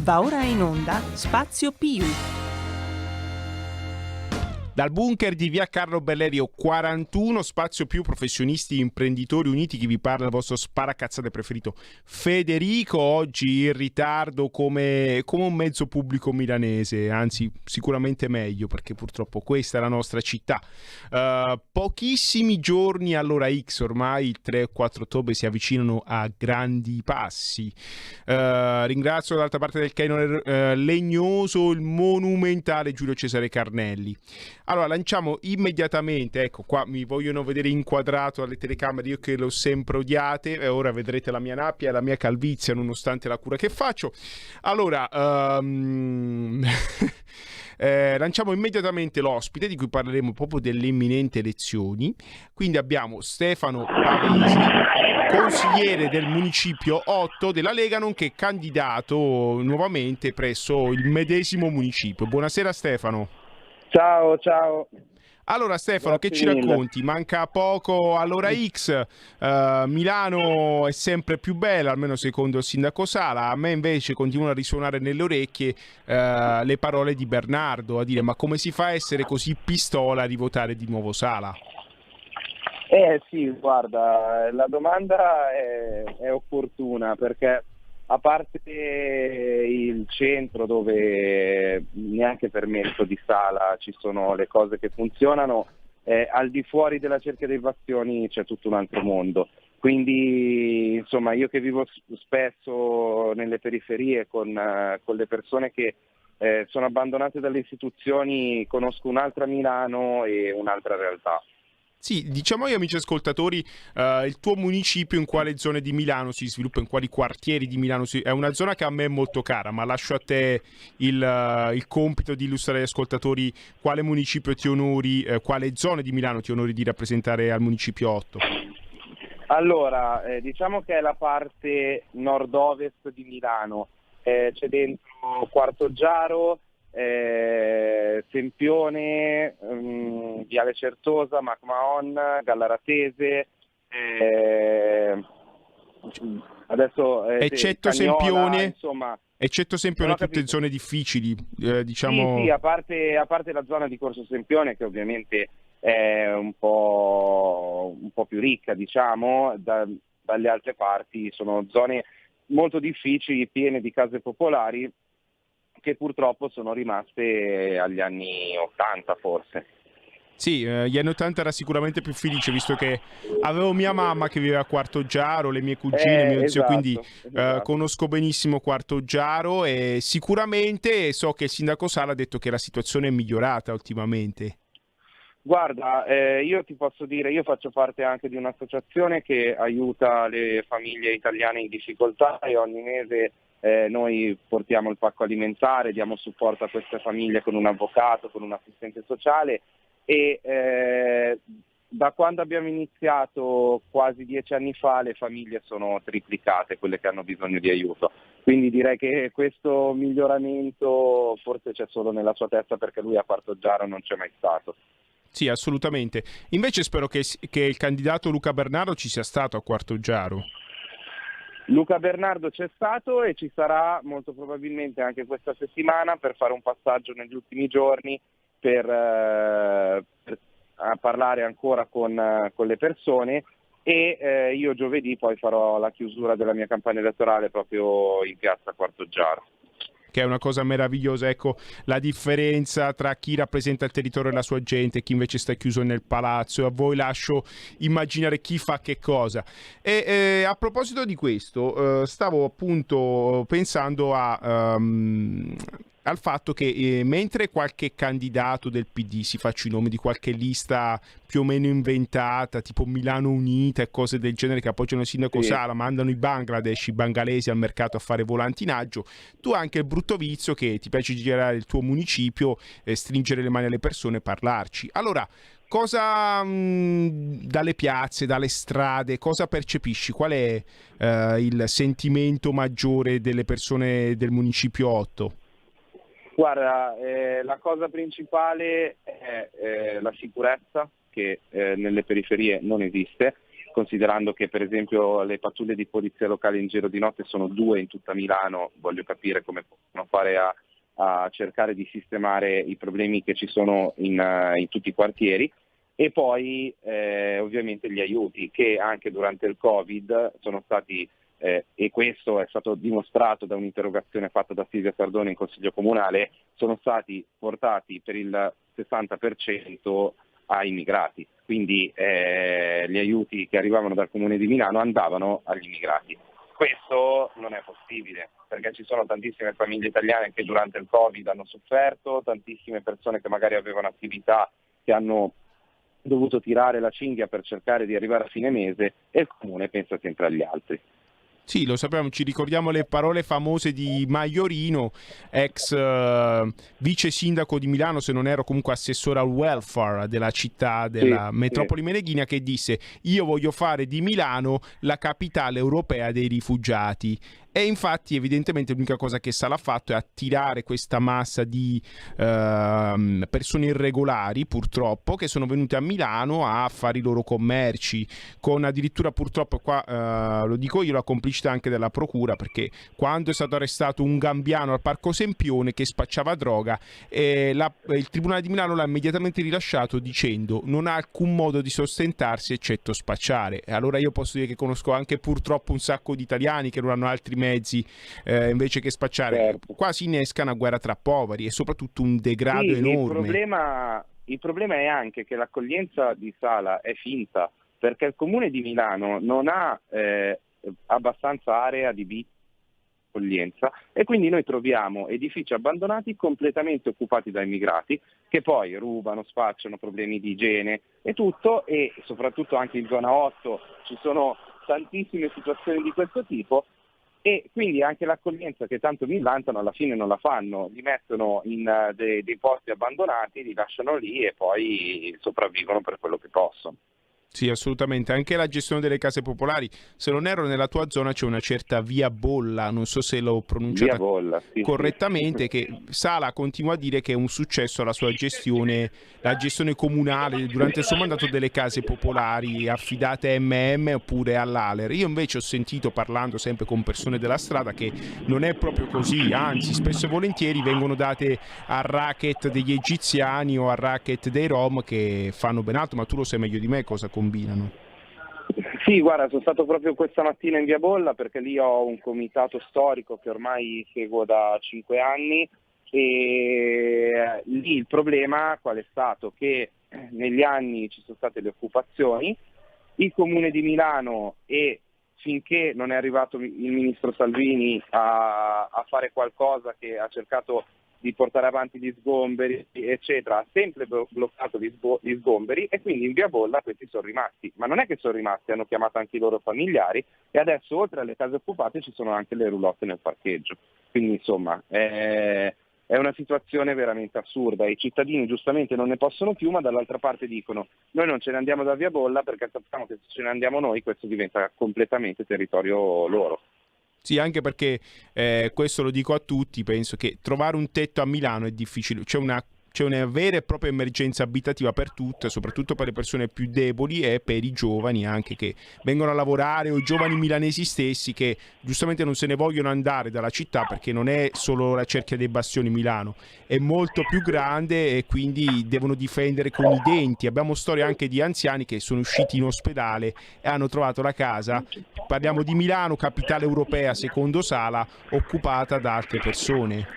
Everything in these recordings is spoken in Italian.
Va ora in onda Spazio Più. Dal bunker di via Carlo Bellerio 41, Spazio Più, professionisti, imprenditori uniti, chi vi parla il vostro sparacazzate preferito Federico, oggi in ritardo come un mezzo pubblico milanese, anzi sicuramente meglio perché purtroppo questa è la nostra città. Pochissimi giorni all'ora X, ormai il 3 e 4 ottobre si avvicinano a grandi passi. Ringrazio dall'altra parte del canone legnoso il monumentale Giulio Cesare Carnelli. Allora, lanciamo immediatamente, ecco qua mi vogliono vedere inquadrato alle telecamere, io che l'ho sempre odiate, e ora vedrete la mia nappia e la mia calvizie nonostante la cura che faccio. Allora, lanciamo immediatamente l'ospite di cui parleremo proprio delle imminenti elezioni. Quindi abbiamo Stefano Pavesi, consigliere del municipio 8 della Lega, nonché candidato nuovamente presso il medesimo municipio. Buonasera Stefano. Ciao. Allora Stefano, Grazie che ci mille. racconti? Manca poco all'ora X, Milano è sempre più bella, almeno secondo il sindaco Sala. A me invece continuano a risuonare nelle orecchie le parole di Bernardo, a dire: ma come si fa a essere così pistola di votare di nuovo Sala? Sì, guarda, la domanda è opportuna perché a parte il centro dove neanche per merito di Sala ci sono le cose che funzionano, al di fuori della Cerchia dei Bastioni c'è tutto un altro mondo. Quindi insomma io che vivo spesso nelle periferie con le persone che sono abbandonate dalle istituzioni, conosco un'altra Milano e un'altra realtà. Sì, diciamo agli amici ascoltatori, il tuo municipio in quale zone di Milano si sviluppa, in quali quartieri di Milano è una zona che a me è molto cara, ma lascio a te il compito di illustrare agli ascoltatori quale municipio ti onori, quale zone di Milano ti onori di rappresentare al municipio 8. Allora, diciamo che è la parte nord-ovest di Milano, c'è dentro Quartoggiaro, Sempione, Viale Certosa, Macmaon, Gallaratese, adesso Eccetto Cagnola, Sempione, insomma. eccetto Sempione, tutte Capito. zone difficili, diciamo. Sì, a parte la zona di Corso Sempione che ovviamente è un po' più ricca, diciamo, dalle altre parti sono zone molto difficili, piene di case popolari, che purtroppo sono rimaste agli anni 80 forse. Sì, gli anni 80 era sicuramente più felice, visto che avevo mia mamma che viveva a Quartoggiaro, le mie cugine, mio zio, quindi Esatto. conosco benissimo Quartoggiaro e sicuramente so che il sindaco Sala ha detto che la situazione è migliorata ultimamente. Guarda, io ti posso dire, io faccio parte anche di un'associazione che aiuta le famiglie italiane in difficoltà e ogni mese noi portiamo il pacco alimentare, diamo supporto a queste famiglie con un avvocato, con un assistente sociale e da quando abbiamo iniziato quasi 10 anni fa le famiglie sono triplicate, quelle che hanno bisogno di aiuto. Quindi direi che questo miglioramento forse c'è solo nella sua testa perché lui a Quartoggiaro non c'è mai stato. Sì, assolutamente. Invece spero che il candidato Luca Bernardo ci sia stato a Quartoggiaro. Luca Bernardo c'è stato e ci sarà molto probabilmente anche questa settimana per fare un passaggio negli ultimi giorni per a parlare ancora con le persone e io giovedì poi farò la chiusura della mia campagna elettorale proprio in piazza Quartoggiaro. Che è una cosa meravigliosa, ecco la differenza tra chi rappresenta il territorio e la sua gente e chi invece sta chiuso nel palazzo, e a voi lascio immaginare chi fa che cosa. E a proposito di questo, stavo appunto pensando al fatto che mentre qualche candidato del PD, si faccia i nomi di qualche lista più o meno inventata, tipo Milano Unita e cose del genere che appoggiano il sindaco Sì. Sala, mandano i bangalesi al mercato a fare volantinaggio, tu hai anche il brutto vizio che ti piace girare il tuo municipio, stringere le mani alle persone e parlarci. Allora, cosa dalle piazze, dalle strade, cosa percepisci? Qual è il sentimento maggiore delle persone del municipio 8? Guarda, la cosa principale è la sicurezza che nelle periferie non esiste, considerando che per esempio le pattuglie di polizia locale in giro di notte sono 2 in tutta Milano, voglio capire come possono fare a cercare di sistemare i problemi che ci sono in tutti i quartieri. E poi ovviamente gli aiuti che anche durante il Covid sono stati, e questo è stato dimostrato da un'interrogazione fatta da Silvia Sardone in Consiglio Comunale, sono stati portati per il 60% ai immigrati. Quindi gli aiuti che arrivavano dal Comune di Milano andavano agli immigrati. Questo non è possibile, perché ci sono tantissime famiglie italiane che durante il Covid hanno sofferto, tantissime persone che magari avevano attività che hanno dovuto tirare la cinghia per cercare di arrivare a fine mese, e il Comune pensa sempre agli altri. Sì, lo sappiamo, ci ricordiamo le parole famose di Maiorino, ex vice sindaco di Milano, se non ero comunque assessore al welfare della città, della metropoli meneghina, che disse: io voglio fare di Milano la capitale europea dei rifugiati. E infatti evidentemente l'unica cosa che Sala ha fatto è attirare questa massa di persone irregolari, purtroppo, che sono venute a Milano a fare i loro commerci, con addirittura purtroppo qua, lo dico io, la complicità anche della procura, perché quando è stato arrestato un gambiano al Parco Sempione che spacciava droga, il Tribunale di Milano l'ha immediatamente rilasciato dicendo non ha alcun modo di sostentarsi eccetto spacciare. E allora io posso dire che conosco anche purtroppo un sacco di italiani che non hanno altri mezzi invece che spacciare. Certo. Qua si innesca una guerra tra poveri e soprattutto un degrado enorme. Il problema è anche che l'accoglienza di Sala è finta, perché il Comune di Milano non ha abbastanza area di accoglienza, e quindi noi troviamo edifici abbandonati completamente occupati da immigrati che poi rubano, spacciano, problemi di igiene e tutto, e soprattutto anche in zona 8 ci sono tantissime situazioni di questo tipo. E quindi anche l'accoglienza che tanto millantano alla fine non la fanno, li mettono in dei posti abbandonati, li lasciano lì e poi sopravvivono per quello che possono. Sì, assolutamente. Anche la gestione delle case popolari. Se non erro, nella tua zona c'è una certa Via Bolla, non so se l'ho pronunciata Via Bolla, sì, correttamente, sì. che Sala continua a dire che è un successo la sua gestione, la gestione comunale durante il suo mandato delle case popolari affidate a MM oppure all'Aler. Io invece ho sentito, parlando sempre con persone della strada, che non è proprio così, anzi spesso e volentieri vengono date al racket degli egiziani o al racket dei Rom, che fanno ben altro, ma tu lo sai meglio di me cosa combinano. Sì, guarda, sono stato proprio questa mattina in Via Bolla, perché lì ho un comitato storico che ormai seguo da 5 anni, e lì il problema qual è stato? Che negli anni ci sono state le occupazioni, il Comune di Milano, e finché non è arrivato il ministro Salvini a fare qualcosa, che ha cercato di portare avanti gli sgomberi, eccetera, ha sempre bloccato gli sgomberi, e quindi in Via Bolla questi sono rimasti. Ma non è che sono rimasti, hanno chiamato anche i loro familiari, e adesso oltre alle case occupate ci sono anche le roulotte nel parcheggio. Quindi insomma è una situazione veramente assurda. I cittadini giustamente non ne possono più, ma dall'altra parte dicono: noi non ce ne andiamo da Via Bolla perché sappiamo che se ce ne andiamo noi questo diventa completamente territorio loro. Sì, anche perché questo lo dico a tutti, penso che trovare un tetto a Milano è difficile, c'è una vera e propria emergenza abitativa per tutte, soprattutto per le persone più deboli e per i giovani anche che vengono a lavorare, o i giovani milanesi stessi che giustamente non se ne vogliono andare dalla città, perché non è solo la Cerchia dei Bastioni Milano, è molto più grande e quindi devono difendere con i denti. Abbiamo storie anche di anziani che sono usciti in ospedale e hanno trovato la casa, parliamo di Milano, capitale europea secondo Sala, occupata da altre persone.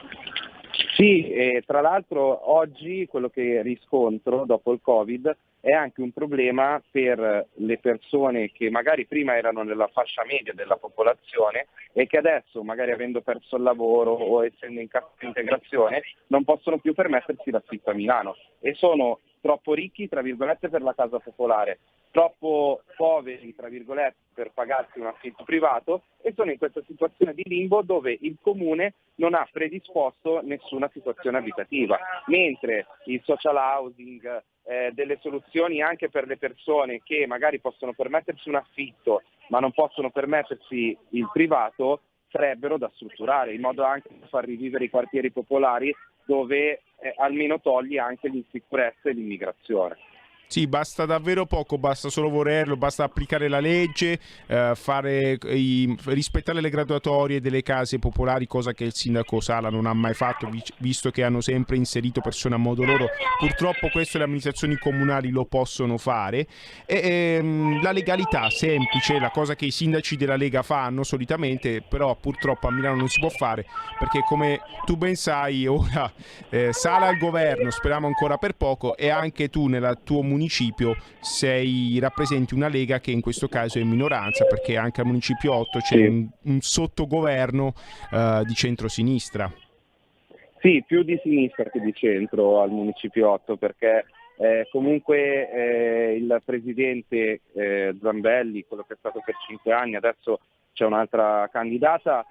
Sì, e tra l'altro oggi quello che riscontro dopo il Covid è anche un problema per le persone che magari prima erano nella fascia media della popolazione e che adesso, magari avendo perso il lavoro o essendo in cassa integrazione, non possono più permettersi l'affitto a Milano e sono troppo ricchi, tra virgolette, per la casa popolare, troppo poveri, tra virgolette, per pagarsi un affitto privato, e sono in questa situazione di limbo dove il comune non ha predisposto nessuna situazione abitativa, mentre il social housing, delle soluzioni anche per le persone che magari possono permettersi un affitto ma non possono permettersi il privato, sarebbero da strutturare in modo anche da far rivivere i quartieri popolari dove almeno togli anche l'insicurezza e l'immigrazione. Sì, basta davvero poco, basta solo volerlo, basta applicare la legge, rispettare le graduatorie delle case popolari, cosa che il sindaco Sala non ha mai fatto, visto che hanno sempre inserito persone a modo loro. Purtroppo questo le amministrazioni comunali lo possono fare. La legalità semplice, la cosa che i sindaci della Lega fanno solitamente, però purtroppo a Milano non si può fare, perché come tu ben sai, ora Sala al governo, speriamo ancora per poco, e anche tu nel tuo municipio rappresenti una Lega che in questo caso è in minoranza, perché anche al municipio 8 c'è Sì. un sottogoverno di centrosinistra. Sì, più di sinistra che di centro al municipio 8, perché comunque il presidente Zambelli, quello che è stato per 5 anni, adesso c'è un'altra candidata,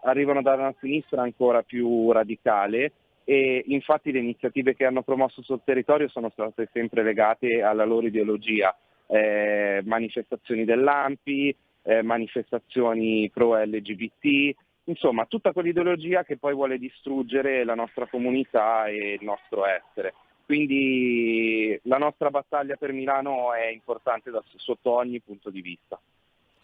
arrivano da una sinistra ancora più radicale, e infatti le iniziative che hanno promosso sul territorio sono state sempre legate alla loro ideologia, manifestazioni dell'ANPI, manifestazioni pro LGBT, insomma tutta quell'ideologia che poi vuole distruggere la nostra comunità e il nostro essere. Quindi la nostra battaglia per Milano è importante sotto ogni punto di vista.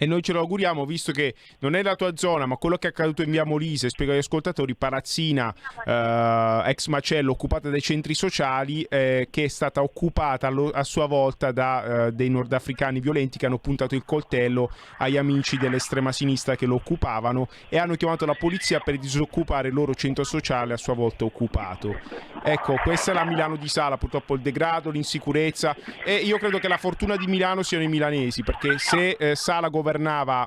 E noi ce lo auguriamo, visto che non è la tua zona, ma quello che è accaduto in via Molise, spiego agli ascoltatori, Parazzina, ex macello, occupata dai centri sociali, che è stata occupata a sua volta da dei nordafricani violenti che hanno puntato il coltello agli amici dell'estrema sinistra che lo occupavano, e hanno chiamato la polizia per disoccupare il loro centro sociale a sua volta occupato. Ecco, questa è la Milano di Sala, purtroppo il degrado, l'insicurezza, e io credo che la fortuna di Milano siano i milanesi, perché se Sala governava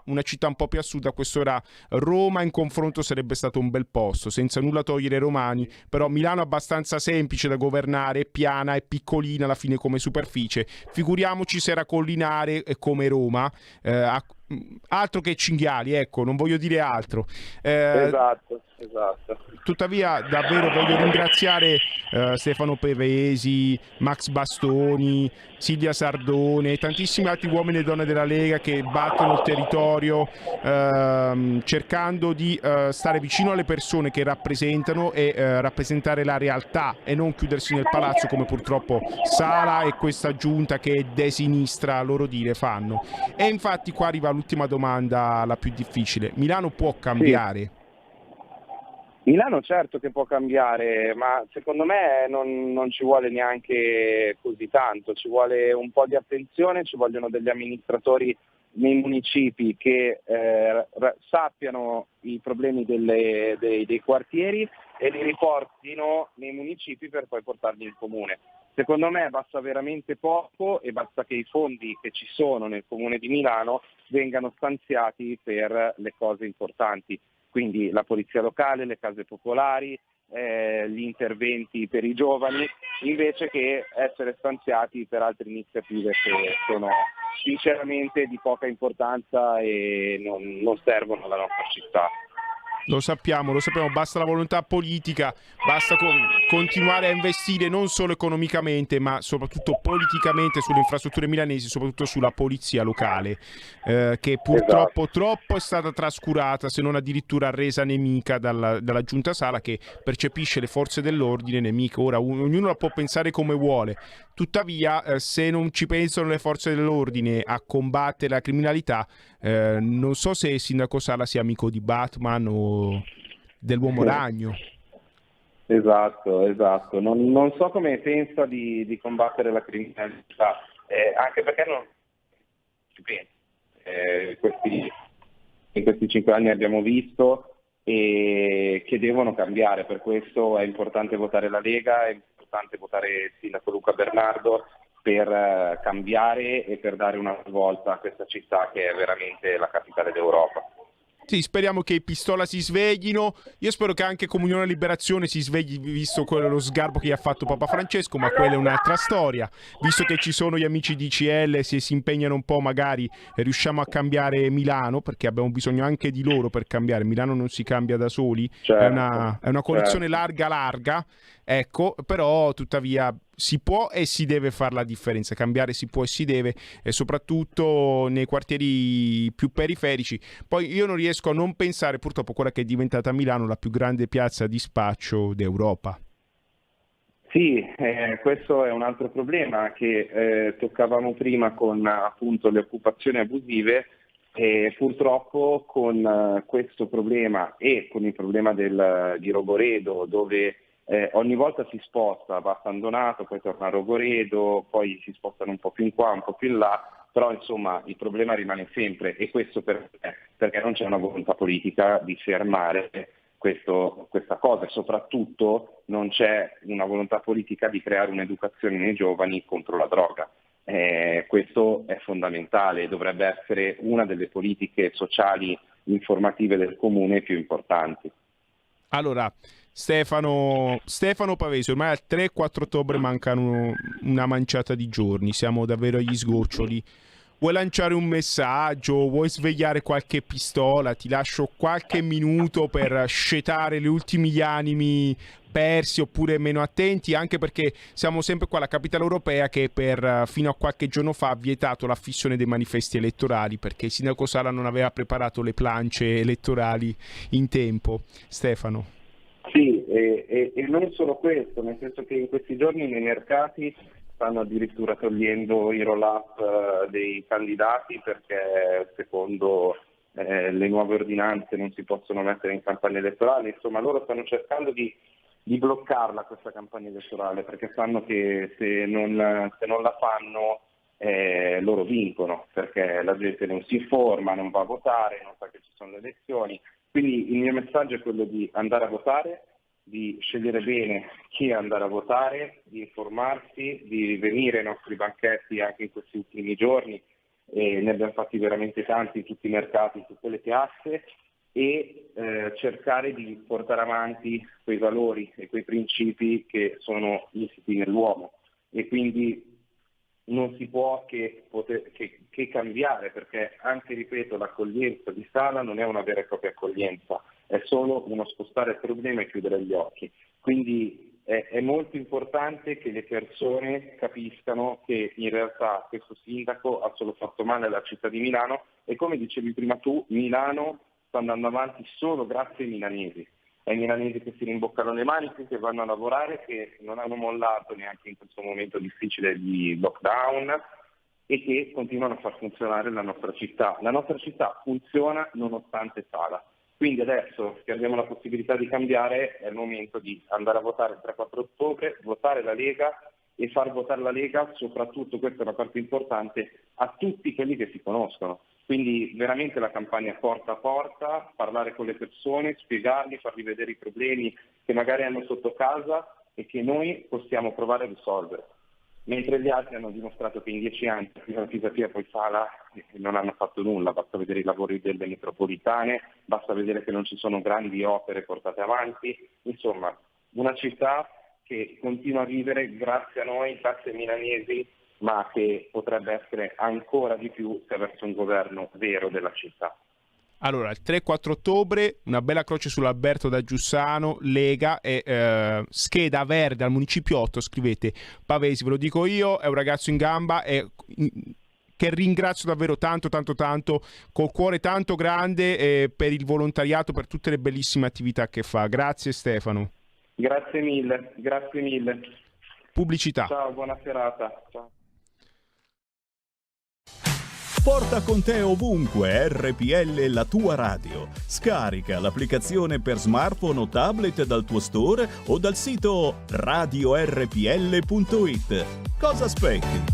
una città un po' più a sud, a quest'ora Roma in confronto sarebbe stato un bel posto, senza nulla togliere ai romani, però Milano è abbastanza semplice da governare, è piana, è piccolina alla fine come superficie, figuriamoci se era collinare come Roma, altro che cinghiali, ecco, non voglio dire altro. Esatto. Tuttavia davvero voglio ringraziare Stefano Pevesi, Max Bastoni, Silvia Sardone e tantissimi altri uomini e donne della Lega che battono il territorio cercando di stare vicino alle persone che rappresentano e rappresentare la realtà e non chiudersi nel palazzo come purtroppo Sala e questa giunta che è de sinistra a loro dire fanno. E infatti qua arriva l'ultima domanda, la più difficile. Milano può cambiare? Sì. Milano certo che può cambiare, ma secondo me non ci vuole neanche così tanto, ci vuole un po' di attenzione, ci vogliono degli amministratori nei municipi che sappiano i problemi dei quartieri e li riportino nei municipi per poi portarli in comune. Secondo me basta veramente poco e basta che i fondi che ci sono nel comune di Milano vengano stanziati per le cose importanti. Quindi la polizia locale, le case popolari, gli interventi per i giovani, invece che essere stanziati per altre iniziative che sono sinceramente di poca importanza e non servono alla nostra città. Lo sappiamo, basta la volontà politica, basta continuare a investire non solo economicamente ma soprattutto politicamente sulle infrastrutture milanesi, soprattutto sulla polizia locale, che purtroppo troppo è stata trascurata, se non addirittura resa nemica dalla giunta Sala, che percepisce le forze dell'ordine nemiche. Ora ognuno la può pensare come vuole, tuttavia se non ci pensano le forze dell'ordine a combattere la criminalità, non so se il sindaco Sala sia amico di Batman o dell'uomo ragno. Esatto. Non so come pensa di combattere la criminalità, anche perché non ci pensa. In questi 5 anni abbiamo visto che devono cambiare, per questo è importante votare la Lega, è importante votare il sindaco Luca Bernardo per cambiare e per dare una svolta a questa città che è veramente la capitale d'Europa. Sì, speriamo che i Pistola si sveglino. Io spero che anche Comunione e Liberazione si svegli, visto lo sgarbo che gli ha fatto Papa Francesco, ma quella è un'altra storia. Visto che ci sono gli amici di CL, se si impegnano un po' magari riusciamo a cambiare Milano, perché abbiamo bisogno anche di loro per cambiare. Milano non si cambia da soli, è una coalizione larga, ecco, però tuttavia si può e si deve fare la differenza, cambiare si può e si deve, e soprattutto nei quartieri più periferici. Poi io non riesco a non pensare purtroppo a quella che è diventata Milano la più grande piazza di spaccio d'Europa. Sì, questo è un altro problema che toccavamo prima con appunto le occupazioni abusive e purtroppo con questo problema e con il problema di Rogoredo dove ogni volta si sposta, va abbandonato, poi torna a Rogoredo, poi si spostano un po' più in qua, un po' più in là, però insomma il problema rimane sempre e questo perché non c'è una volontà politica di fermare questa cosa e soprattutto non c'è una volontà politica di creare un'educazione nei giovani contro la droga. Questo è fondamentale, dovrebbe essere una delle politiche sociali informative del comune più importanti. Allora, Stefano Pavesi, ormai al 3-4 ottobre mancano una manciata di giorni, siamo davvero agli sgoccioli. Vuoi lanciare un messaggio? Vuoi svegliare qualche pistola? Ti lascio qualche minuto per scetare gli ultimi animi persi oppure meno attenti, anche perché siamo sempre qua alla capitale europea che fino a qualche giorno fa ha vietato l'affissione dei manifesti elettorali perché il sindaco Sala non aveva preparato le plance elettorali in tempo. Stefano. Sì, e non solo questo, nel senso che in questi giorni nei mercati stanno addirittura togliendo i roll-up dei candidati perché secondo le nuove ordinanze non si possono mettere in campagna elettorale, insomma loro stanno cercando di bloccarla questa campagna elettorale perché sanno che se non la fanno loro vincono perché la gente non si informa, non va a votare, non sa che ci sono le elezioni. Quindi il mio messaggio è quello di andare a votare, di scegliere bene chi andare a votare, di informarsi, di venire ai nostri banchetti anche in questi ultimi giorni, e ne abbiamo fatti veramente tanti in tutti i mercati, in tutte le piazze, e cercare di portare avanti quei valori e quei principi che sono insiti nell'uomo. E quindi non si può che cambiare, perché anche, ripeto, l'accoglienza di Sala non è una vera e propria accoglienza, è solo uno spostare il problema e chiudere gli occhi. Quindi è molto importante che le persone capiscano che in realtà questo sindaco ha solo fatto male alla città di Milano e, come dicevi prima tu, Milano sta andando avanti solo grazie ai milanesi. Ai milanesi che si rimboccano le maniche, che vanno a lavorare, che non hanno mollato neanche in questo momento difficile di lockdown e che continuano a far funzionare la nostra città. La nostra città funziona nonostante Sala. Quindi adesso che abbiamo la possibilità di cambiare è il momento di andare a votare il 3-4 ottobre, votare la Lega e far votare la Lega, soprattutto, questa è una parte importante, a tutti quelli che si conoscono. Quindi veramente la campagna porta a porta, parlare con le persone, spiegargli, fargli vedere i problemi che magari hanno sotto casa e che noi possiamo provare a risolvere. Mentre gli altri hanno dimostrato che in 10 anni, prima Pisapia e poi Sala, non hanno fatto nulla, basta vedere i lavori delle metropolitane, basta vedere che non ci sono grandi opere portate avanti, insomma una città che continua a vivere grazie a noi, grazie ai milanesi, ma che potrebbe essere ancora di più se avesse un governo vero della città. Allora, il 3-4 ottobre, una bella croce sull'Alberto da Giussano, Lega e scheda verde al Municipiotto, scrivete Pavesi, ve lo dico io, è un ragazzo in gamba che ringrazio davvero tanto, tanto, tanto, col cuore tanto grande per il volontariato, per tutte le bellissime attività che fa. Grazie Stefano. Grazie mille, grazie mille. Pubblicità. Ciao, buona serata. Ciao. Porta con te ovunque RPL la tua radio. Scarica l'applicazione per smartphone o tablet dal tuo store o dal sito radiorpl.it. Cosa aspetti?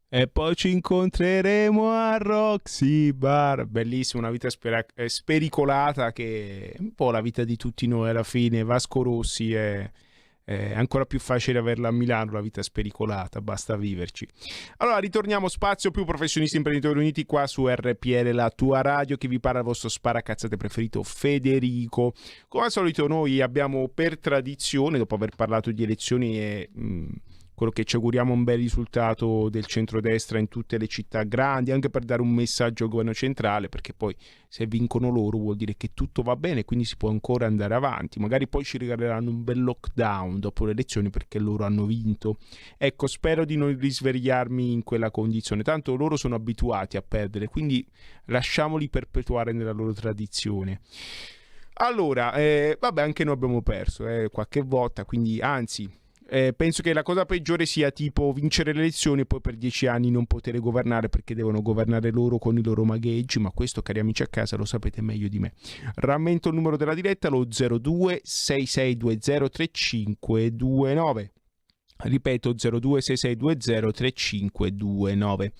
E poi ci incontreremo a Roxy Bar. Bellissimo, una vita spericolata che è un po' la vita di tutti noi alla fine. Vasco Rossi è ancora più facile averla a Milano, la vita spericolata, basta viverci. Allora, ritorniamo, spazio più professionisti imprenditori uniti qua su RPL, la tua radio, che vi parla il vostro sparacazzate preferito Federico. Come al solito noi abbiamo per tradizione, dopo aver parlato di elezioni e quello che ci auguriamo un bel risultato del centrodestra in tutte le città grandi, anche per dare un messaggio al governo centrale, perché poi se vincono loro vuol dire che tutto va bene, quindi si può ancora andare avanti. Magari poi ci regaleranno un bel lockdown dopo le elezioni perché loro hanno vinto. Ecco, spero di non risvegliarmi in quella condizione, tanto loro sono abituati a perdere, quindi lasciamoli perpetuare nella loro tradizione. Allora, vabbè, anche noi abbiamo perso qualche volta, quindi anzi... penso che la cosa peggiore sia tipo vincere le elezioni e poi per 10 anni non poter governare perché devono governare loro con i loro magheggi, ma questo, cari amici a casa, lo sapete meglio di me. Rammento il numero della diretta, lo 02 6620 3529. Ripeto, 02 6620 3529.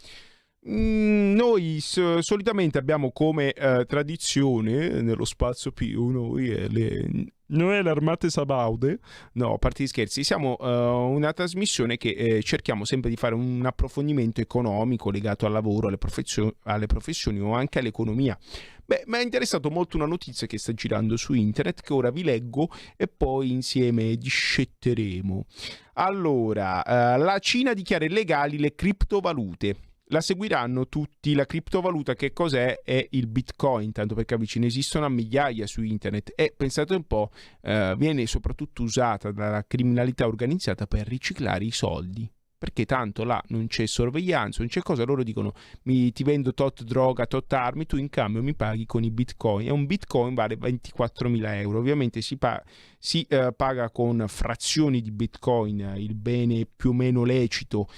Noi solitamente abbiamo come tradizione nello spazio più noi l'Armate Sabaude, no, a parte gli scherzi, siamo una trasmissione che cerchiamo sempre di fare un approfondimento economico legato al lavoro, alle professioni o anche all'economia. Beh, mi è interessato molto una notizia che sta girando su internet che ora vi leggo e poi insieme discetteremo. Allora, la Cina dichiara illegali le criptovalute. La seguiranno tutti. La criptovaluta che cos'è? È il Bitcoin, tanto per capirci, ne esistono a migliaia su internet e pensate un po', viene soprattutto usata dalla criminalità organizzata per riciclare i soldi, perché tanto là non c'è sorveglianza, non c'è cosa, loro dicono ti vendo tot droga, tot armi, tu in cambio mi paghi con i Bitcoin e un Bitcoin vale 24.000 euro. Ovviamente si paga con frazioni di Bitcoin il bene più o meno lecito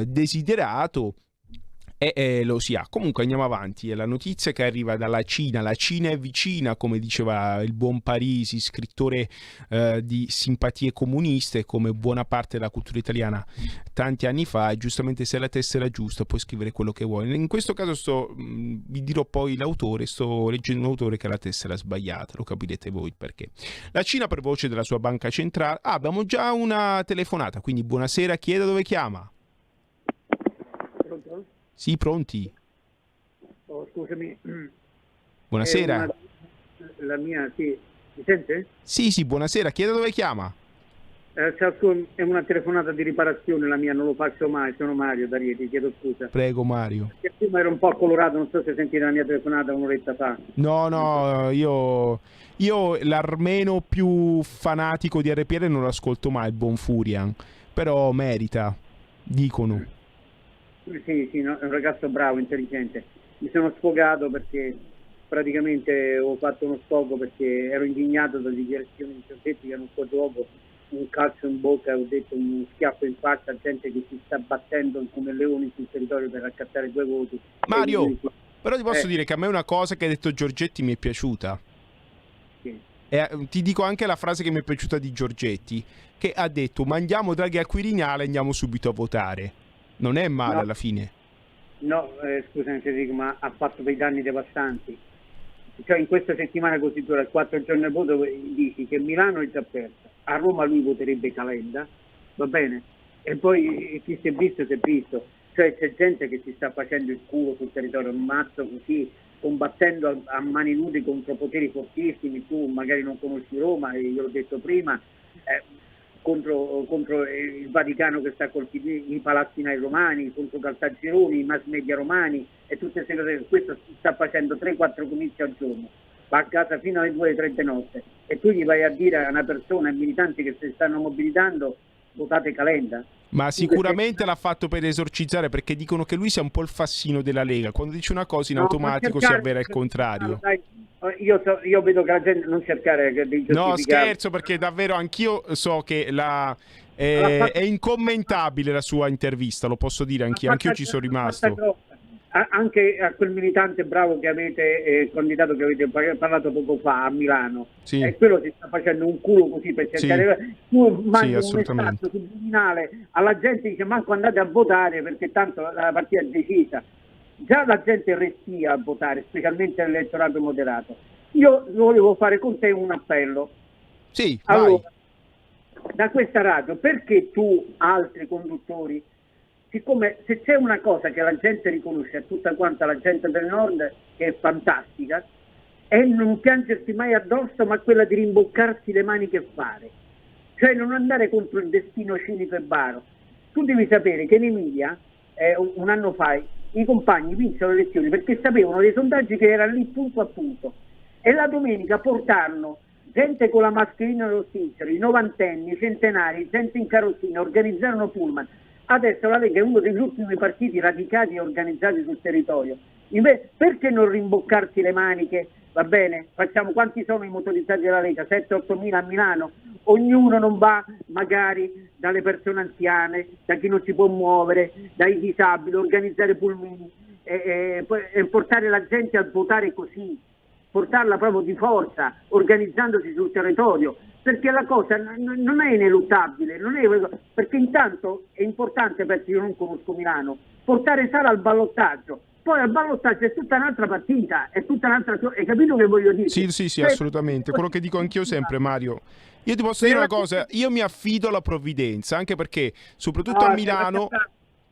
desiderato e lo si ha. Comunque andiamo avanti, è la notizia che arriva dalla Cina. La Cina è vicina, come diceva il buon Parisi, scrittore di simpatie comuniste come buona parte della cultura italiana tanti anni fa, e giustamente se la tessera giusta puoi scrivere quello che vuoi. In questo caso vi dirò poi l'autore, sto leggendo un autore che ha la tessera sbagliata, lo capirete voi perché. La Cina, per voce della sua banca centrale, abbiamo già una telefonata, quindi buonasera, chi è, da dove chiama? Pronto? Sì, pronti? Oh, scusami. Buonasera. La mia, sì. Mi sente? Sì, buonasera. Chi è, da dove chiama? È una telefonata di riparazione la mia, non lo faccio mai. Sono Mario da Rieti, chiedo scusa. Prego, Mario. Perché prima ero un po' colorato, non so se sentite la mia telefonata un'oretta fa. No, io l'armeno più fanatico di RPL non lo ascolto mai, il buon Furian. Però merita, dicono. Sì, no, è un ragazzo bravo, intelligente. Mi sono sfogato perché praticamente ho fatto uno sfogo perché ero indignato dalle dichiarazioni di Giorgetti che hanno fuori luogo, un calcio in bocca, ho detto un schiaffo in faccia, gente che si sta battendo come leoni sul territorio per raccattare 2 voti. Mario, però ti posso dire che a me una cosa che ha detto Giorgetti mi è piaciuta. Sì. Ti dico anche la frase che mi è piaciuta di Giorgetti, che ha detto: mandiamo Draghi al Quirinale e andiamo subito a votare. Non è male alla fine. No, scusami Federico, ma ha fatto dei danni devastanti. Cioè in questa settimana costituita il 4 giorni al voto dici che Milano è già persa, a Roma lui voterebbe Calenda, va bene? E poi chi si è visto si è visto. Cioè c'è gente che si sta facendo il culo sul territorio, un mazzo così, combattendo a mani nude contro poteri fortissimi. Tu magari non conosci Roma, e io l'ho detto prima, contro il Vaticano che sta colpendo i palazzinai romani, contro Caltagironi, i mass media romani e tutte queste cose. Questo sta facendo 3-4 comizi al giorno, va a casa fino alle 2-3 di notte e tu gli vai a dire a una persona, ai militanti che si stanno mobilitando, votate Calenda. Ma sicuramente l'ha fatto per esorcizzare, perché dicono che lui sia un po' il fassino della Lega, quando dice una cosa in automatico si avvera il contrario. Io vedo che la gente non cercare di giustificare. No, scherzo, perché davvero anch'io so che è incommentabile la sua intervista, lo posso dire anch'io ci sono rimasto. anche a quel militante bravo che avete, candidato che avete parlato poco fa a Milano, Sì. quello si sta facendo un culo così per cercare. Tu mandi un assolutamente. messaggio subliminale alla gente, dice manco andate a votare perché tanto la partita è decisa. Già la gente restia a votare, specialmente l'elettorato moderato. Io volevo fare con te un appello. Sì, Allora, vai. da questa radio, perché tu, altri conduttori, siccome se c'è una cosa che la gente riconosce a tutta quanta la gente del nord, che è fantastica, è non piangersi mai addosso, ma quella di rimboccarsi le maniche e fare. Cioè non andare contro il destino cinico e baro. Tu devi sapere che in Emilia, un anno fa, i compagni vinsero le elezioni perché sapevano dei sondaggi che erano lì punto a punto. E la domenica portarono gente con la mascherina all'ossigeno, i novantenni, i centenari, gente in carrozzina, organizzarono pullman. Adesso la Lega è uno degli ultimi partiti radicati e organizzati sul territorio. Invece, perché non rimboccarsi le maniche? Va bene, facciamo quanti sono i motorizzati della Lega? 7-8 mila a Milano. Ognuno non va magari dalle persone anziane, da chi non si può muovere, dai disabili, organizzare pulmini e portare la gente a votare così, portarla proprio di forza, organizzandosi sul territorio, perché la cosa non è ineluttabile, perché intanto è importante, perché io non conosco Milano, portare Sala al ballottaggio. Poi al ballottaggio è tutta un'altra partita, è tutta un'altra cosa. Hai capito che voglio dire? Sì, assolutamente. Quello che dico anch'io sempre, Mario. Io ti posso dire una cosa, io mi affido alla provvidenza, anche perché, soprattutto a Milano...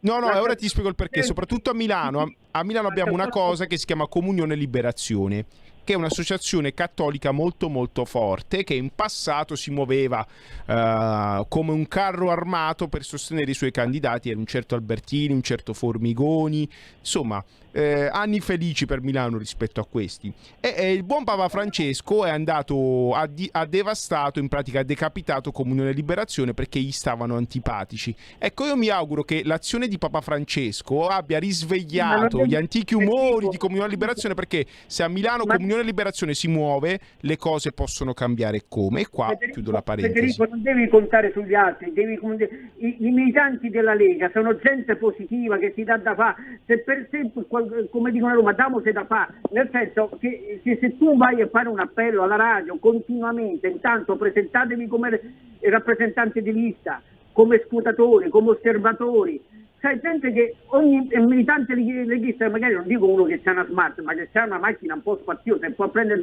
No, ora ti spiego il perché. Soprattutto a Milano abbiamo una cosa che si chiama Comunione e Liberazione, che è un'associazione cattolica molto molto forte, che in passato si muoveva come un carro armato per sostenere i suoi candidati. Era un certo Albertini, un certo Formigoni, insomma anni felici per Milano rispetto a questi. E il buon Papa Francesco è andato, ha devastato, in pratica ha decapitato Comunione e Liberazione perché gli stavano antipatici. Ecco, io mi auguro che l'azione di Papa Francesco abbia risvegliato gli antichi umori di Comunione e Liberazione, perché se a Milano Comunione e Liberazione si muove, le cose possono cambiare come. E qua chiudo la parentesi. Federico, non devi contare sugli altri, i militanti della Lega sono gente positiva che si dà da fare. Se per esempio, come dicono a Roma, damose da fare, nel senso che se tu vai a fare un appello alla radio continuamente, intanto presentatevi come rappresentanti di lista, come scrutatori, come osservatori. C'è gente che ogni militante leghista, magari non dico uno che c'ha una smart, ma che c'ha una macchina un po' spaziosa e può prendere,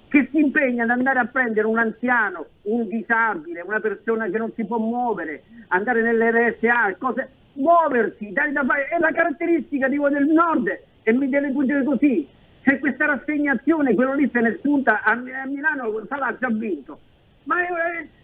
che si impegna ad andare a prendere un anziano, un disabile, una persona che non si può muovere, andare nelle RSA, muoversi, dare da fare, è la caratteristica di voi del nord, e mi deve dire così. C'è questa rassegnazione, quello lì se ne spunta, a Milano Salà già vinto. Ma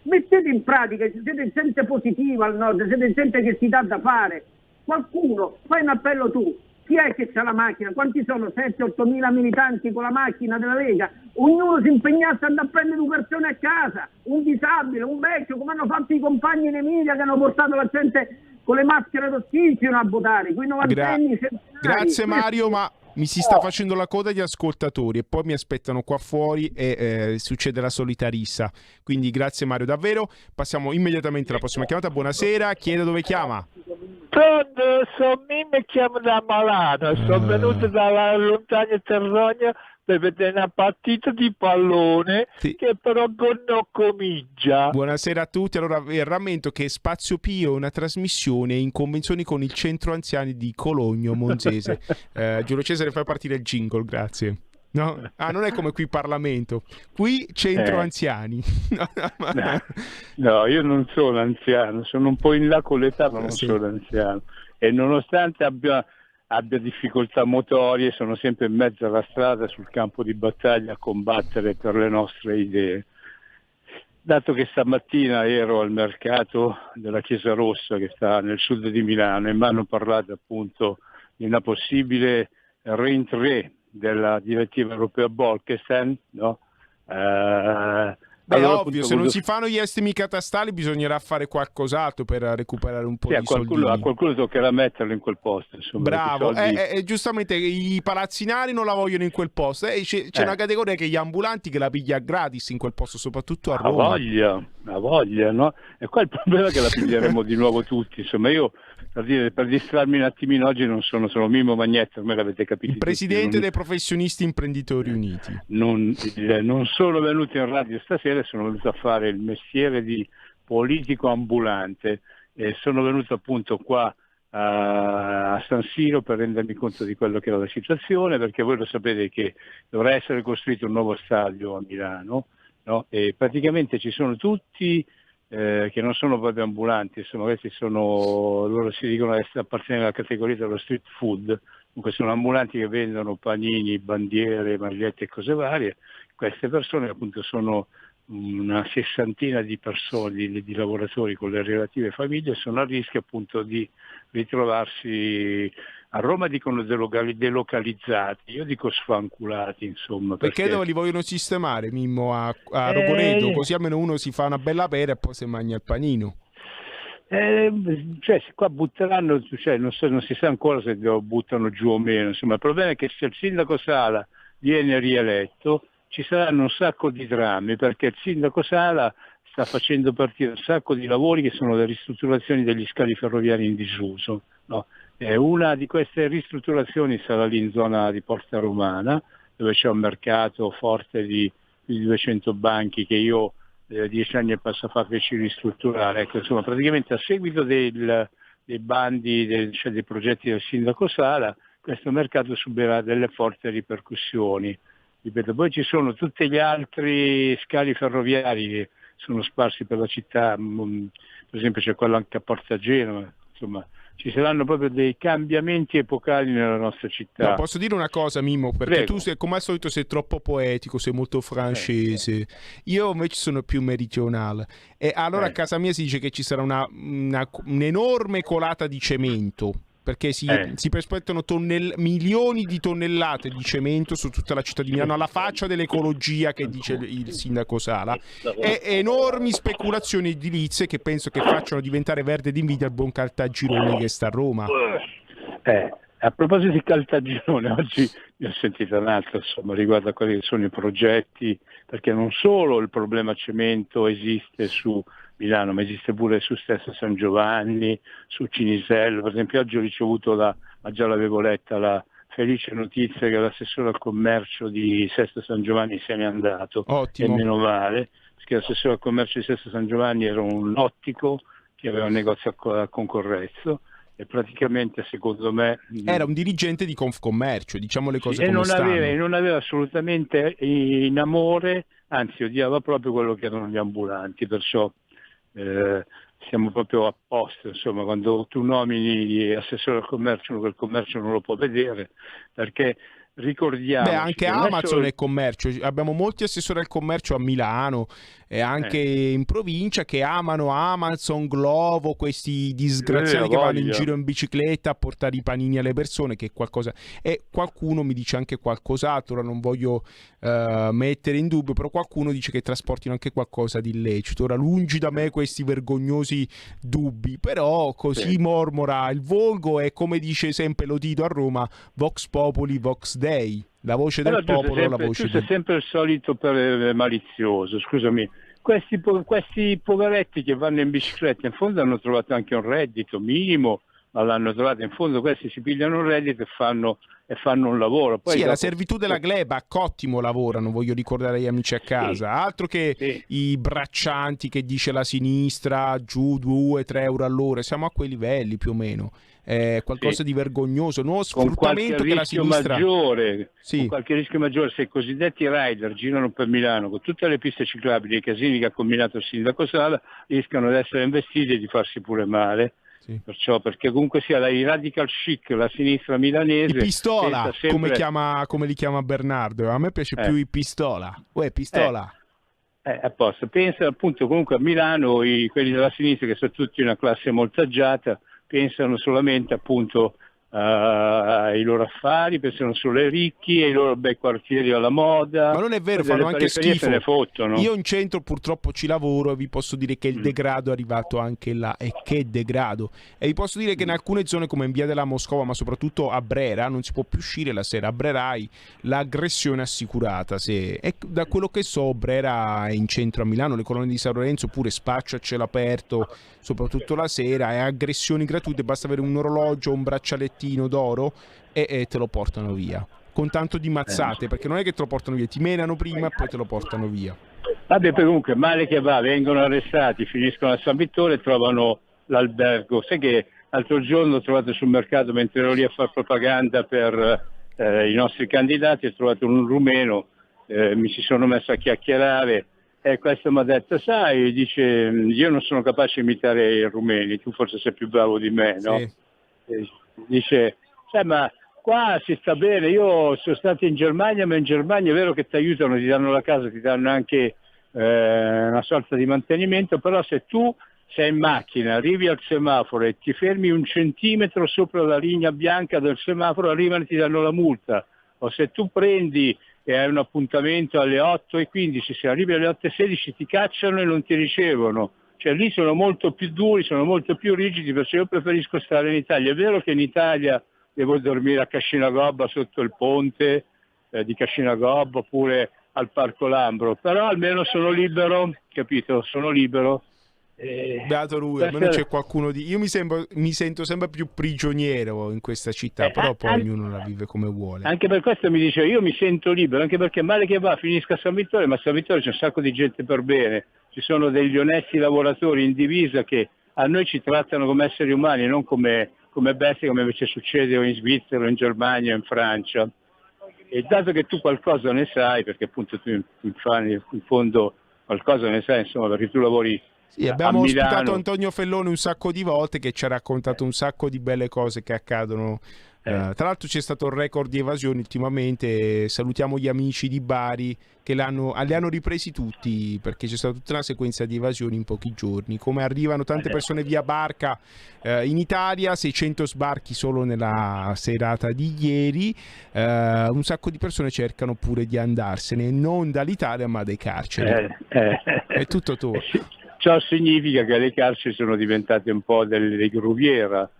mettete in pratica, siete gente positiva al nord, siete gente che si dà da fare. Qualcuno, fai un appello tu, chi è che c'ha la macchina? Quanti sono? 7-8 mila militanti con la macchina della Lega? Ognuno si impegnasse ad andare a prendere due persone a casa, un disabile, un vecchio, come hanno fatto i compagni in Emilia che hanno portato la gente con le maschere d'ossigeno a votare, quei novantenni. Grazie Mario, ma mi si sta facendo la coda di ascoltatori e poi mi aspettano qua fuori e succede la solita rissa. Quindi grazie Mario davvero. Passiamo immediatamente alla prossima chiamata. Buonasera, chi è, da dove chiama? Pronto, sono Mimmo e chiamo da Malano. Sono venuto dalla lontana Terrogna per vedere una partita di pallone, sì, che però non comincia. Buonasera a tutti. Allora rammento che Spazio Pio è una trasmissione in convenzione con il centro anziani di Cologno Monzese. Giulio Cesare, fai partire il jingle, grazie. No? Non è come qui Parlamento, qui centro anziani. No, io non sono anziano, sono un po' in là con l'età, ma non sono anziano. E nonostante abbia difficoltà motorie, sono sempre in mezzo alla strada, sul campo di battaglia, a combattere per le nostre idee. Dato che stamattina ero al mercato della Chiesa Rossa, che sta nel sud di Milano, e mi hanno parlato appunto di una possibile rientrée della direttiva europea Bolkestein, no? Beh, allora, ovvio, se non si fanno gli estimi catastali bisognerà fare qualcos'altro per recuperare un po' di soldi. A qualcuno toccherà metterlo in quel posto. Insomma, bravo, giustamente i palazzinari non la vogliono in quel posto. C'è una categoria che gli ambulanti che la piglia gratis in quel posto, soprattutto a Roma. Ha La voglia, no? E qua il problema è che la piglieremo di nuovo tutti. Insomma, io per distrarmi un attimino oggi non sono Mimmo Magnetta, ormai l'avete capito. Il presidente dei professionisti imprenditori uniti. Non sono venuto in radio stasera, sono venuto a fare il mestiere di politico ambulante e sono venuto appunto qua a San Siro per rendermi conto di quello che era la situazione, perché voi lo sapete che dovrà essere costruito un nuovo stadio a Milano, no? E praticamente ci sono tutti che non sono proprio ambulanti, insomma questi loro si dicono che appartengono alla categoria dello street food, comunque sono ambulanti che vendono panini, bandiere, magliette e cose varie. Queste persone appunto sono una sessantina di persone, di lavoratori con le relative famiglie, sono a rischio appunto di ritrovarsi a Roma, dicono delocalizzati, io dico sfanculati, insomma. Perché dove li vogliono sistemare, Mimmo, a Rogoredo, così almeno uno si fa una bella pera e poi si mangia il panino. Cioè qua butteranno, cioè, non si sa ancora se lo buttano giù o meno, insomma il problema è che se il sindaco Sala viene rieletto ci saranno un sacco di drammi, perché il sindaco Sala sta facendo partire un sacco di lavori che sono le ristrutturazioni degli scali ferroviari in disuso, no? Una di queste ristrutturazioni sarà lì in zona di Porta Romana, dove c'è un mercato forte di 200 banchi che io 10 anni e passa fa feci ristrutturare. Ecco, insomma, praticamente a seguito dei bandi, dei progetti del sindaco Sala, questo mercato subirà delle forti ripercussioni. Ripeto, poi ci sono tutti gli altri scali ferroviari che sono sparsi per la città, per esempio c'è quello anche a Porta Genova, insomma ci saranno proprio dei cambiamenti epocali nella nostra città. No, posso dire una cosa, Mimmo, perché Prego. tu come al solito sei troppo poetico, sei molto francese, io invece sono più meridionale e allora a casa mia si dice che ci sarà un'enorme colata di cemento, perché si prospettano milioni di tonnellate di cemento su tutta la città di Milano, alla faccia dell'ecologia che dice il sindaco Sala, e enormi speculazioni edilizie che penso che facciano diventare verde d'invidia il buon Caltagirone che sta a Roma. A proposito di Caltagirone, oggi ne ho sentito un altro, insomma, riguardo a quelli che sono i progetti, perché non solo il problema cemento esiste su Milano, ma esiste pure su Sesto San Giovanni, su Cinisello. Per esempio oggi ho ricevuto, ma già l'avevo letta, la felice notizia che l'assessore al commercio di Sesto San Giovanni se n'è andato. Ottimo. E meno male, perché l'assessore al commercio di Sesto San Giovanni era un ottico che aveva un negozio a Concorrezzo e praticamente secondo me era un dirigente di Confcommercio, diciamo le cose come stanno. E non aveva assolutamente in amore, anzi odiava proprio quello che erano gli ambulanti, perciò siamo proprio a posto, insomma, quando tu nomini assessore al commercio, quel commercio non lo può vedere, perché ricordiamo. Beh, anche Amazon è commercio, abbiamo molti assessori al commercio a Milano e anche in provincia che amano Amazon, Glovo, questi disgraziati che vanno in giro in bicicletta a portare i panini alle persone, che è qualcosa, e qualcuno mi dice anche qualcos'altro, ora non voglio mettere in dubbio, però qualcuno dice che trasportino anche qualcosa di illecito. Ora lungi da me questi vergognosi dubbi, però così mormora il volgo e come dice sempre Lotito a Roma, Vox Populi, Vox Dei. La voce del popolo, la voce tu sei sempre il solito malizioso, scusami. Questi poveretti che vanno in bicicletta in fondo hanno trovato anche un reddito minimo, ma l'hanno trovato in fondo, questi si pigliano un reddito e fanno un lavoro. Poi sì, è la servitù della gleba, a Cottimo lavorano, voglio ricordare agli amici a casa, altro che i braccianti che dice la sinistra, giù 2-3 euro all'ora, siamo a quei livelli più o meno. Qualcosa di vergognoso, nuovo sfruttamento che la sinistra con qualche rischio maggiore, se i cosiddetti rider girano per Milano con tutte le piste ciclabili e i casini che ha combinato il sindaco Sala, rischiano di essere investiti e di farsi pure male. Perciò, perché comunque sia i radical chic, la sinistra milanese, i pistola, come li chiama Bernardo, a me piace più i pistola. Pistola. Apposta. Pensa appunto comunque a Milano, quelli della sinistra che sono tutti una classe molto agiata, pensano solamente appunto ai loro affari, pensano solo ai ricchi, ai loro bei quartieri alla moda. Ma non è vero, fanno anche schifo. Se ne fottono. Io in centro purtroppo ci lavoro e vi posso dire che il degrado è arrivato anche là, e che degrado. E vi posso dire che in alcune zone come in via della Moscova, ma soprattutto a Brera, non si può più uscire la sera. A Brera hai l'aggressione assicurata. E da quello che so, Brera è in centro a Milano, le colonne di San Lorenzo pure spaccio a cielo aperto, soprattutto la sera, e aggressioni gratuite, basta avere un orologio, un braccialettino d'oro e te lo portano via. Con tanto di mazzate, perché non è che te lo portano via, ti menano prima e poi te lo portano via. Vabbè, comunque, male che va, vengono arrestati, finiscono a San Vittore e trovano l'albergo. Sai che l'altro giorno ho trovato sul mercato, mentre ero lì a fare propaganda per i nostri candidati, ho trovato un rumeno, mi si sono messo a chiacchierare e questo mi ha detto, sai, dice, io non sono capace di imitare i rumeni, tu forse sei più bravo di me, no? Sì. Dice, sai, ma qua si sta bene, io sono stato in Germania, ma in Germania è vero che ti aiutano, ti danno la casa, ti danno anche una sorta di mantenimento, però se tu sei in macchina, arrivi al semaforo e ti fermi 1 centimetro sopra la linea bianca del semaforo, arrivano e ti danno la multa. O se tu prendi e hai un appuntamento alle 8:15, se arrivi alle 8:16 ti cacciano e non ti ricevono. Cioè lì sono molto più duri, sono molto più rigidi, perché io preferisco stare in Italia. È vero che in Italia devo dormire a Cascinagobba sotto il ponte di Cascinagobba oppure al Parco Lambro, però almeno sono libero, capito? Sono libero. Beato lui, almeno c'è qualcuno di... Io mi sento sempre più prigioniero in questa città, però poi ognuno la vive come vuole. Anche per questo mi dice, io mi sento libero, anche perché male che va finisco a San Vittore, ma a San Vittore c'è un sacco di gente per bene, ci sono degli onesti lavoratori in divisa che a noi ci trattano come esseri umani, non come bestie, come invece succede o in Svizzera, o in Germania, o in Francia. E dato che tu qualcosa ne sai, perché appunto tu in fondo qualcosa ne sai, insomma, perché tu lavori. Sì, abbiamo ospitato Antonio Fellone un sacco di volte, che ci ha raccontato un sacco di belle cose che accadono. Tra l'altro c'è stato un record di evasioni ultimamente. Salutiamo gli amici di Bari che li hanno ripresi tutti, perché c'è stata tutta una sequenza di evasioni in pochi giorni. Come arrivano tante persone via barca in Italia, 600 sbarchi solo nella serata di ieri, un sacco di persone cercano pure di andarsene, non dall'Italia ma dai carceri. È tutto tuo. Ciò significa che le carceri sono diventate un po' delle gruviera.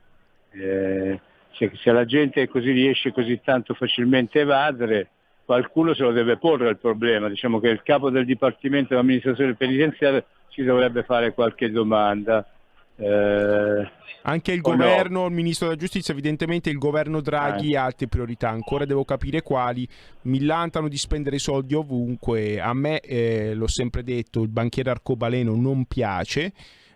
Se la gente così riesce così tanto facilmente a evadere, qualcuno se lo deve porre il problema. Diciamo che il capo del Dipartimento dell'amministrazione penitenziaria ci dovrebbe fare qualche domanda. Anche il governo, il ministro della giustizia, evidentemente il governo Draghi ha altre priorità, ancora devo capire quali. Millantano di spendere soldi ovunque. A me, l'ho sempre detto, il banchiere arcobaleno non piace.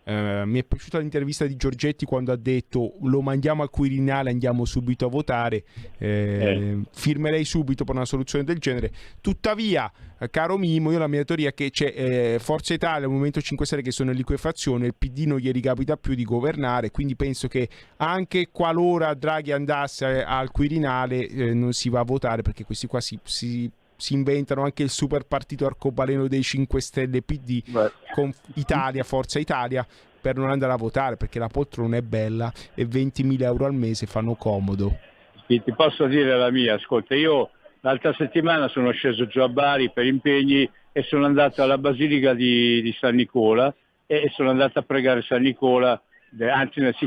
Mi è piaciuta l'intervista di Giorgetti quando ha detto lo mandiamo al Quirinale, andiamo subito a votare. Firmerei subito per una soluzione del genere. Tuttavia, caro Mimo, io la mia teoria è che c'è Forza Italia, il Movimento 5 Stelle che sono in liquefazione, il PD non gli ricapita più di governare, quindi penso che anche qualora Draghi andasse al Quirinale non si va a votare, perché questi qua si inventano anche il super partito arcobaleno dei 5 Stelle PD con Forza Italia, per non andare a votare, perché la poltrona è bella e 20.000 euro al mese fanno comodo. Ti posso dire la mia, ascolta, io l'altra settimana sono sceso giù a Bari per impegni e sono andato alla Basilica di San Nicola e sono andato a pregare San Nicola,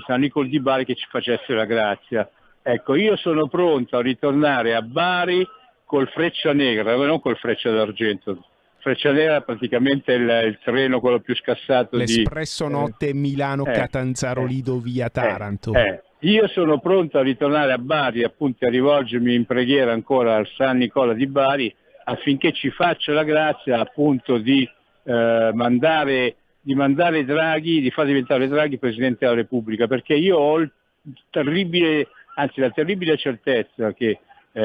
San Nicola di Bari, che ci facesse la grazia. Ecco, io sono pronto a ritornare a Bari col Freccia Negra, non col Freccia d'Argento. Freccia Nera è praticamente il treno quello più scassato l'Espresso Notte Milano Catanzaro Lido via Taranto. Io sono pronto a ritornare a Bari, appunto a rivolgermi in preghiera ancora al San Nicola di Bari, affinché ci faccia la grazia appunto di mandare Draghi, di far diventare Draghi Presidente della Repubblica, perché io ho la terribile certezza che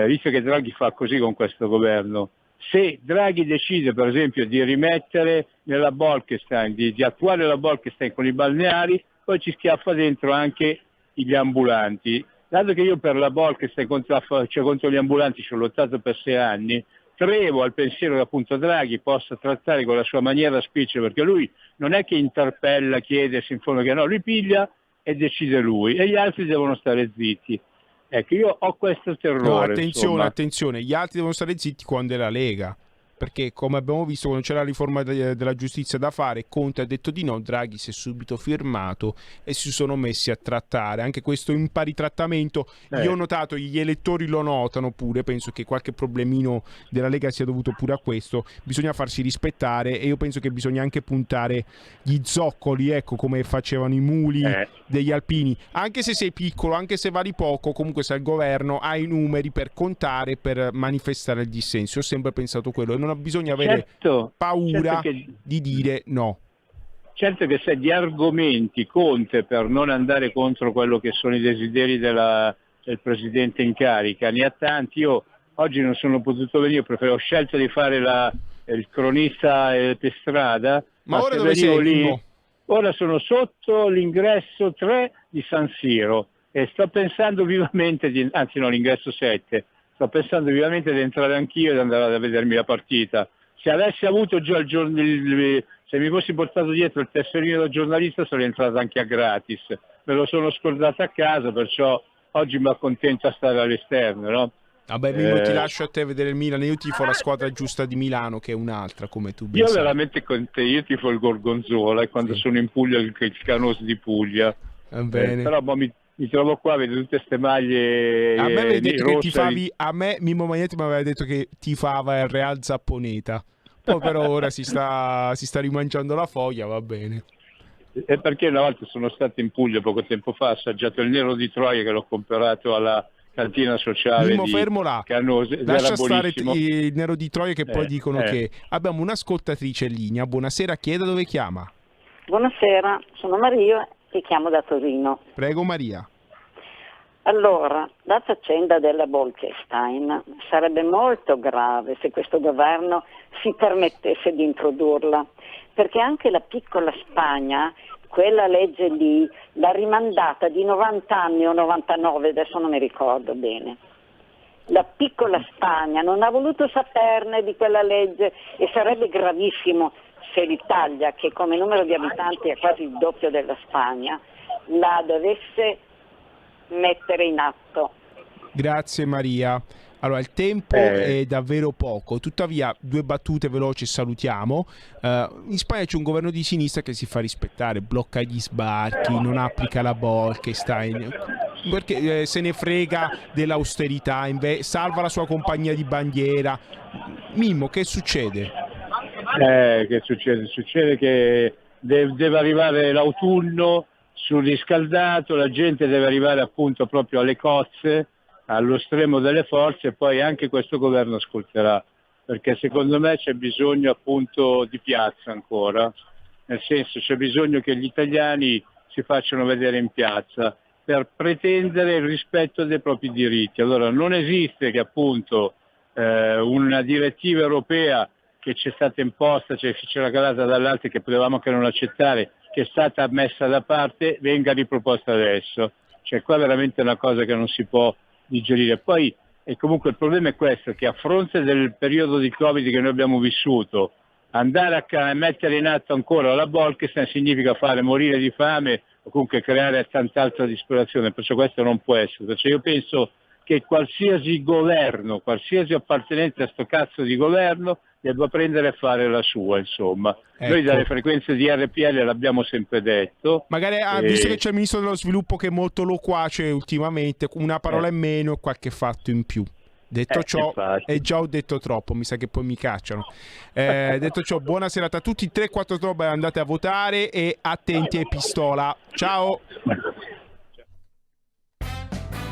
visto che Draghi fa così con questo governo, se Draghi decide per esempio di rimettere nella Bolkestein, di attuare la Bolkestein con i balneari, poi ci schiaffa dentro anche gli ambulanti. Dato che io per la Bolkestein contro gli ambulanti ci ho lottato per 6 anni, trevo al pensiero che appunto Draghi possa trattare con la sua maniera spiccia, perché lui non è che interpella, chiede, si informa, che no, lui piglia e decide lui e gli altri devono stare zitti. Ecco, io ho questo terrore. No, attenzione, insomma. attenzione, gli altri devono stare zitti quando è la Lega. Perché come abbiamo visto quando c'era la riforma della giustizia da fare, Conte ha detto di no, Draghi si è subito firmato e si sono messi a trattare. Anche questo in pari trattamento, io ho notato, gli elettori lo notano pure, penso che qualche problemino della Lega sia dovuto pure a questo. Bisogna farsi rispettare e io penso che bisogna anche puntare gli zoccoli, ecco, come facevano i muli degli alpini. Anche se sei piccolo, anche se vali poco, comunque sei al governo, hai i numeri per contare, per manifestare il dissenso. Ho sempre pensato quello e non bisogna avere paura di dire no. Certo che se di argomenti Conte per non andare contro quello che sono i desideri del presidente in carica ne ha tanti. Io oggi non sono potuto venire, ho scelto di fare il cronista per strada. Ma ora dove sei? Lì, ora sono sotto l'ingresso 3 di San Siro e sto pensando vivamente l'ingresso 7. Sto pensando vivamente di entrare anch'io e di andare a vedermi la partita. Se avessi avuto già se mi fossi portato dietro il tesserino da giornalista sarei entrato anche a gratis. Me lo sono scordato a casa, perciò oggi mi accontento a stare all'esterno, no? Vabbè, Mimmo, ti lascio a te vedere il Milan. Io tifo la squadra giusta di Milano, che è un'altra, come tu ben Io sai. veramente con te, io tifo il Gorgonzola e quando sono in Puglia il Canoso di Puglia. Bene. Però mi trovo qua, vedo tutte queste maglie a me avevi detto rosse. che tifavi, a me Mimmo Magnetti mi aveva detto che tifava il Real Zapponeta. Poi però ora si sta rimangiando la foglia, va bene. E perché una volta sono stato in Puglia poco tempo fa, ho assaggiato il nero di Troia che l'ho comprato alla cantina sociale Mimmo, di fermo là. Canoso. Lascia stare buonissimo. il nero di Troia che poi dicono che abbiamo un'ascoltatrice in linea. Buonasera, chieda dove chiama. Buonasera, sono Maria e chiamo da Torino. Prego Maria. Allora, la faccenda della Bolkestein sarebbe molto grave se questo governo si permettesse di introdurla, perché anche la piccola Spagna, quella legge lì, l'ha rimandata di 90 anni o 99, adesso non mi ricordo bene. La piccola Spagna non ha voluto saperne di quella legge e sarebbe gravissimo se l'Italia, che come numero di abitanti è quasi il doppio della Spagna, la dovesse mettere in atto. Grazie Maria. Allora, il tempo è davvero poco, tuttavia due battute veloci e salutiamo. In Spagna c'è un governo di sinistra che si fa rispettare, blocca gli sbarchi, non applica la Bolkestein, perché se ne frega dell'austerità, salva la sua compagnia di bandiera. Mimmo, che succede? Che succede? Succede che deve arrivare l'autunno sul riscaldato, la gente deve arrivare appunto proprio alle cozze, allo stremo delle forze, e poi anche questo governo ascolterà, perché secondo me c'è bisogno appunto di piazza ancora, nel senso c'è bisogno che gli italiani si facciano vedere in piazza per pretendere il rispetto dei propri diritti. Allora non esiste che appunto una direttiva europea che ci è stata imposta, cioè che c'era calata dall'alto e che potevamo anche non accettare, che è stata messa da parte, venga riproposta adesso. Cioè qua è veramente una cosa che non si può digerire. Poi e comunque il problema è questo, che a fronte del periodo di Covid che noi abbiamo vissuto, andare a mettere in atto ancora la Bolkestein significa fare morire di fame o comunque creare tant'altra disperazione, perciò questo non può essere. Perciò io penso che qualsiasi governo, qualsiasi appartenente a sto cazzo di governo debba prendere e fare la sua, insomma. Ecco. Noi dalle frequenze di RPL l'abbiamo sempre detto. Magari visto che c'è il ministro dello sviluppo che è molto loquace ultimamente, una parola in meno e qualche fatto in più. Detto ciò, infatti. e già ho detto troppo, mi sa che poi mi cacciano. Detto ciò, buona serata a tutti, 3-4 robe, andate a votare e attenti ai pistola. Ciao!